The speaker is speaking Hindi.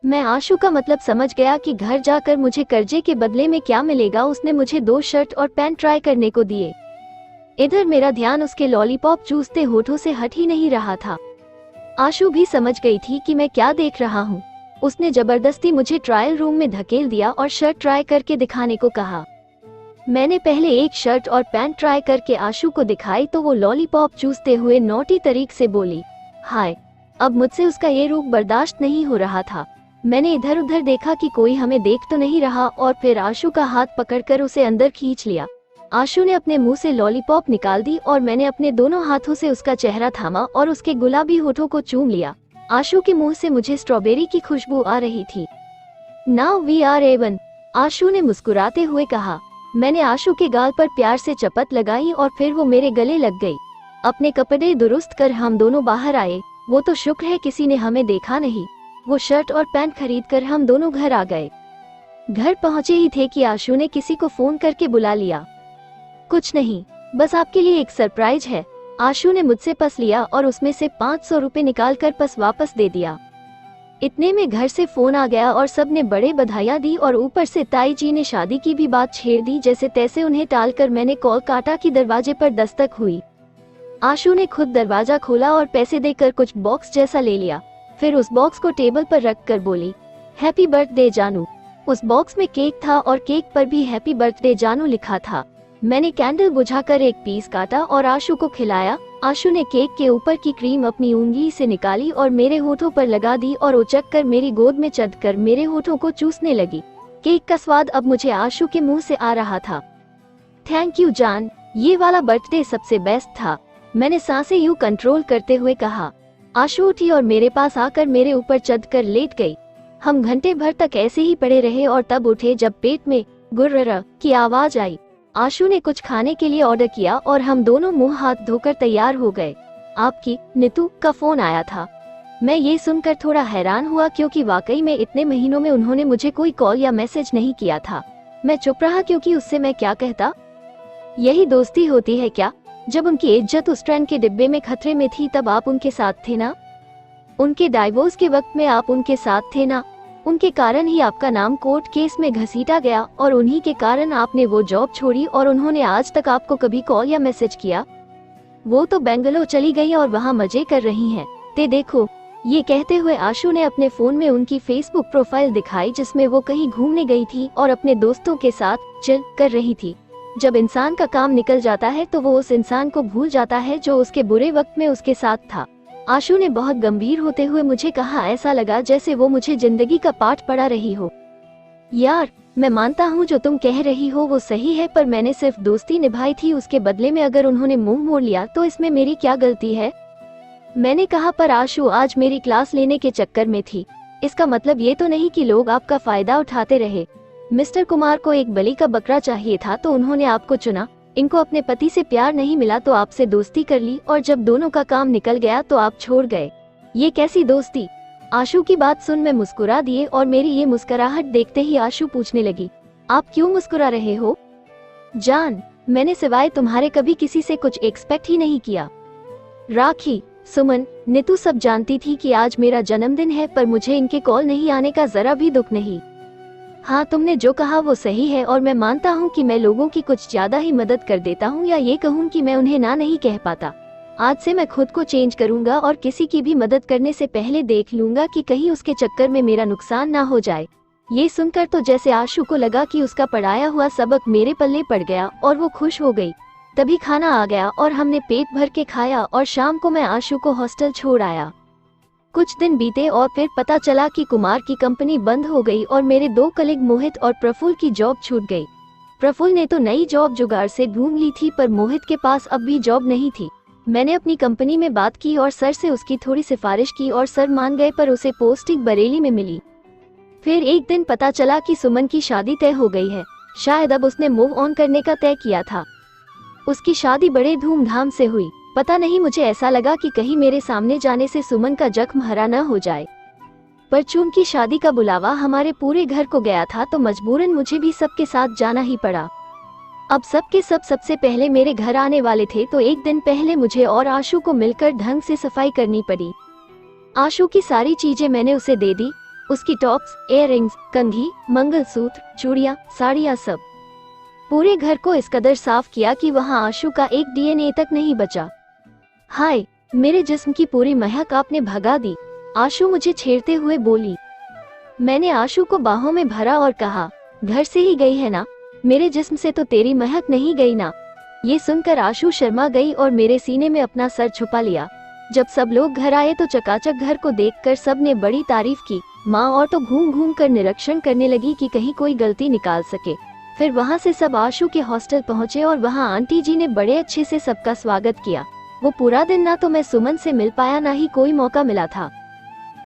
मैं आशु का मतलब समझ गया कि घर जाकर मुझे कर्जे के बदले में क्या मिलेगा। उसने मुझे 2 शर्ट और पैंट ट्राई करने को दिए। इधर मेरा ध्यान उसके लॉलीपॉप चूसते होठों से हट ही नहीं रहा था। आशु भी समझ गई थी कि मैं क्या देख रहा हूँ। उसने जबरदस्ती मुझे ट्रायल रूम में धकेल दिया और शर्ट ट्राई करके दिखाने को कहा। मैंने पहले एक शर्ट और पैंट ट्राई करके आशु को दिखाई तो वो लॉलीपॉप चूसते हुए नोटी तरीक से बोली, हाय। अब मुझसे उसका ये रूप बर्दाश्त नहीं हो रहा था। मैंने इधर उधर देखा कि कोई हमें देख तो नहीं रहा और फिर आशु का हाथ पकड़कर उसे अंदर खींच लिया। आशु ने अपने मुंह से लॉलीपॉप निकाल दी और मैंने अपने दोनों हाथों से उसका चेहरा थामा और उसके गुलाबी होठों को चूम लिया। आशु के मुंह से मुझे स्ट्रॉबेरी की खुशबू आ रही थी। नाउ वी आर एवन, आशु ने मुस्कुराते हुए कहा। मैंने आशु के गाल पर प्यार से चपत लगाई और फिर वो मेरे गले लग गई। अपने कपड़े दुरुस्त कर हम दोनों बाहर आए। वो तो शुक्र है किसी ने हमें देखा नहीं। वो शर्ट और पैंट खरीद कर हम दोनों घर आ गए। घर पहुंचे ही थे कि आशु ने किसी को फोन करके बुला लिया। कुछ नहीं, बस आपके लिए एक सरप्राइज है। आशु ने मुझसे पर्स लिया और उसमें से 500 रुपए निकाल कर पर्स वापस दे दिया। इतने में घर से फोन आ गया और सब ने बड़े बधाइयां दी और ऊपर से ताई जी ने शादी की भी बात छेड़ दी। जैसे तैसे उन्हें टालकर मैंने कॉल काटा कि दरवाजे पर दस्तक हुई। आशु ने खुद दरवाजा खोला और पैसे देकर कुछ बॉक्स जैसा ले लिया। फिर उस बॉक्स को टेबल पर रख कर बोली, हैप्पी बर्थडे जानू। उस बॉक्स में केक था और केक पर भी हैप्पी बर्थडे जानू लिखा था। मैंने कैंडल बुझाकर एक पीस काटा और आशु को खिलाया। आशु ने केक के ऊपर की क्रीम अपनी उंगली से निकाली और मेरे होठों पर लगा दी और उचक कर मेरी गोद में चढ़ कर मेरे होठों को चूसने लगी। केक का स्वाद अब मुझे आशु के मुंह से आ रहा था। थैंक यू जान, ये वाला बर्थडे सबसे बेस्ट था, मैंने सांसें यूं कंट्रोल करते हुए कहा। आशु उठी और मेरे पास आकर मेरे ऊपर चढ़कर लेट गई। हम घंटे भर तक ऐसे ही पड़े रहे और तब उठे जब पेट में गुर्र की आवाज आई। आशु ने कुछ खाने के लिए ऑर्डर किया और हम दोनों मुंह हाथ धोकर तैयार हो गए। आपकी नीतू का फोन आया था। मैं ये सुनकर थोड़ा हैरान हुआ क्योंकि वाकई में इतने महीनों में उन्होंने मुझे कोई कॉल या मैसेज नहीं किया था। मैं चुप रहा क्योंकि उससे मैं क्या कहता। यही दोस्ती होती है क्या? जब उनकी इज्जत उस ट्रेन के डिब्बे में खतरे में थी तब आप उनके साथ थे ना? उनके डाइवोर्स के वक्त में आप उनके साथ थे ना? उनके कारण ही आपका नाम कोर्ट केस में घसीटा गया और उन्हीं के कारण आपने वो जॉब छोड़ी और उन्होंने आज तक आपको कभी कॉल या मैसेज किया? वो तो बेंगलोर चली गई और वहाँ मजे कर रही हैं। ते देखो। ये कहते हुए आशु ने अपने फोन में उनकी फेसबुक प्रोफाइल दिखाई जिसमें वो कहीं घूमने गई थी और अपने दोस्तों के साथ चिल कर रही थी। जब इंसान का काम निकल जाता है तो वो उस इंसान को भूल जाता है जो उसके बुरे वक्त में उसके साथ था। आशु ने बहुत गंभीर होते हुए मुझे कहा। ऐसा लगा जैसे वो मुझे जिंदगी का पाठ पढ़ा रही हो। यार, मैं मानता हूँ जो तुम कह रही हो वो सही है, पर मैंने सिर्फ दोस्ती निभाई थी। उसके बदले में अगर उन्होंने मुंह मोड़ लिया तो इसमें मेरी क्या गलती है? मैंने कहा, पर आशु आज मेरी क्लास लेने के चक्कर में थी। इसका मतलब ये तो नहीं कि लोग आपका फायदा उठाते रहे। मिस्टर कुमार को एक बलि का बकरा चाहिए था तो उन्होंने आपको चुना। इनको अपने पति से प्यार नहीं मिला तो आपसे दोस्ती कर ली और जब दोनों का काम निकल गया तो आप छोड़ गए। ये कैसी दोस्ती? आशु की बात सुन मैं मुस्कुरा दिए और मेरी ये मुस्कुराहट देखते ही आशु पूछने लगी, आप क्यों मुस्कुरा रहे हो? जान, मैंने सिवाय तुम्हारे कभी किसी से कुछ एक्सपेक्ट ही नहीं किया। राखी, सुमन, नीतू सब जानती थी कि आज मेरा जन्मदिन है, पर मुझे इनके कॉल नहीं आने का जरा भी दुख नहीं। हाँ, तुमने जो कहा वो सही है और मैं मानता हूँ कि मैं लोगों की कुछ ज्यादा ही मदद कर देता हूँ, या ये कहूँ कि मैं उन्हें ना नहीं कह पाता। आज से मैं खुद को चेंज करूंगा और किसी की भी मदद करने से पहले देख लूंगा कि कहीं उसके चक्कर में मेरा नुकसान ना हो जाए। ये सुनकर तो जैसे आशु को लगा कि उसका पढ़ाया हुआ सबक मेरे पल्ले पड़ गया और वो खुश हो गई। तभी खाना आ गया और हमने पेट भर के खाया और शाम को मैं आशु को हॉस्टल छोड़ आया। कुछ दिन बीते और फिर पता चला कि कुमार की कंपनी बंद हो गई और मेरे 2 कलीग मोहित और प्रफुल्ल की जॉब छूट गई। प्रफुल्ल ने तो नई जॉब जुगाड़ से ढूंढ ली थी, पर मोहित के पास अब भी जॉब नहीं थी। मैंने अपनी कंपनी में बात की और सर से उसकी थोड़ी सिफारिश की और सर मान गए, पर उसे पोस्टिंग बरेली में मिली। फिर एक दिन पता चला कि सुमन की शादी तय हो गई है। शायद अब उसने मूव ऑन करने का तय किया था। उसकी शादी बड़े धूमधाम से हुई। पता नहीं, मुझे ऐसा लगा कि कहीं मेरे सामने जाने से सुमन का जख्म हरा न हो जाए। पर चूंकि शादी का बुलावा हमारे पूरे घर को गया था तो मजबूरन मुझे भी सबके साथ जाना ही पड़ा। अब सबके सब सबसे पहले मेरे घर आने वाले थे तो एक दिन पहले मुझे और आशु को मिलकर ढंग से सफाई करनी पड़ी। आशु की सारी चीजें मैंने उसे दे दी। उसकी टॉप्स, इयररिंग्स, कंघी, मंगलसूत्र, चूड़ियां, साड़ियां सब। पूरे घर को इस कदर साफ किया कि वहां आशु का एक डीएनए तक नहीं बचा। हाय, मेरे जिस्म की पूरी महक आपने भगा दी, आशु मुझे छेड़ते हुए बोली। मैंने आशु को बाहों में भरा और कहा, घर से ही गई है ना, मेरे जिस्म से तो तेरी महक नहीं गई ना। ये सुनकर आशु शर्मा गई और मेरे सीने में अपना सर छुपा लिया। जब सब लोग घर आए तो चकाचक घर को देखकर सब ने बड़ी तारीफ की। माँ और तो घूम घूम कर निरीक्षण करने लगी कि कहीं कोई गलती निकाल सके। फिर वहाँ से सब आशु के हॉस्टल पहुँचे और वहाँ आंटी जी ने बड़े अच्छे से सबका स्वागत किया। वो पूरा दिन ना तो मैं सुमन से मिल पाया, ना ही कोई मौका मिला था।